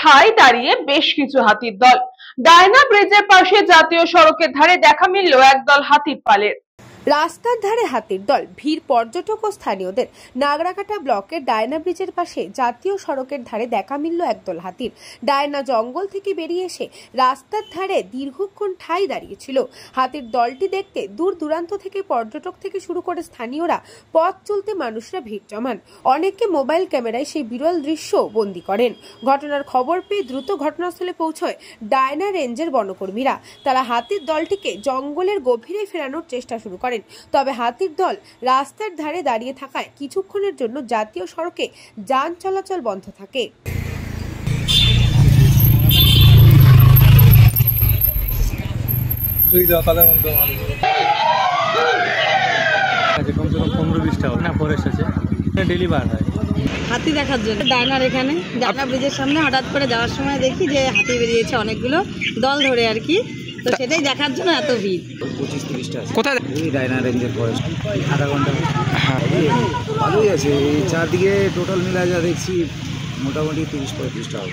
ঠায় দাঁড়িয়ে বেশ কিছু হাতির দল। ডায়না ব্রিজের পাশে জাতীয় সড়কের ধারে দেখা মিলল একদল হাতির পালের। রাস্তার ধারে হাতির দল, ভিড় পর্যটক ও স্থানীয়দের। নাগরাকাটা ব্লকের ডায়না ব্রিজের পাশে জাতীয় সড়কের ধারে দেখা মিলল একদল হাতির। ডায়না জঙ্গল থেকে বেরিয়ে এসে রাস্তার ধারে দীর্ঘক্ষণ ঠায় দাঁড়িয়েছিল। হাতির দলটি দেখতে দূর দূরান্ত থেকে পর্যটক থেকে শুরু করে স্থানীয়রা, পথ চলতে মানুষরা ভিড় জমান। অনেকে মোবাইল ক্যামেরায় সেই বিরল দৃশ্য বন্দী করেন। ঘটনার খবর পেয়ে দ্রুত ঘটনাস্থলে পৌঁছয় ডায়না রেঞ্জের বনকর্মীরা। তারা হাতির দলটিকে জঙ্গলের গভীরে ফেরানোর চেষ্টা শুরু করেন। তবে হাতির দল রাস্তার ধারে দাঁড়িয়ে থাকায় কিছুক্ষণের জন্য জাতীয় সড়কে যান চলাচল বন্ধ থাকে। হাতি দেখার জন্য ডায়নার এখানে ডায়না ব্রিজের সামনে হঠাৎ করে যাওয়ার সময় দেখি যে হাতি বেরিয়েছে অনেকগুলো দল ধরে আর কি। তো সেটাই দেখার জন্য এত ভিড়। 25-30টা আছে। কোথায়? এই ডায়না রেঞ্জের ফরেস্ট। আধা ঘন্টা ভালোই আছে। এই চারদিকে টোটাল মিলা যা দেখছি মোটামুটি 30-35টা হবে।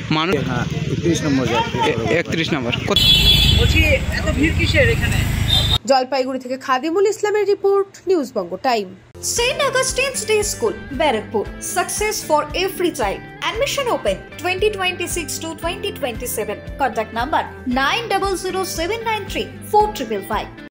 হ্যাঁ 31 নম্বর। 31 নম্বর। বলছি এত ভিড় কিসের এখানে? জলপাইগুড়ি থেকে খাদিমুল ইসলামের report, news Banga time. St. Augustine's Day School, Barrackpur. Success for every child. Admission open 2026 to 2027. Contact number 900793 4555.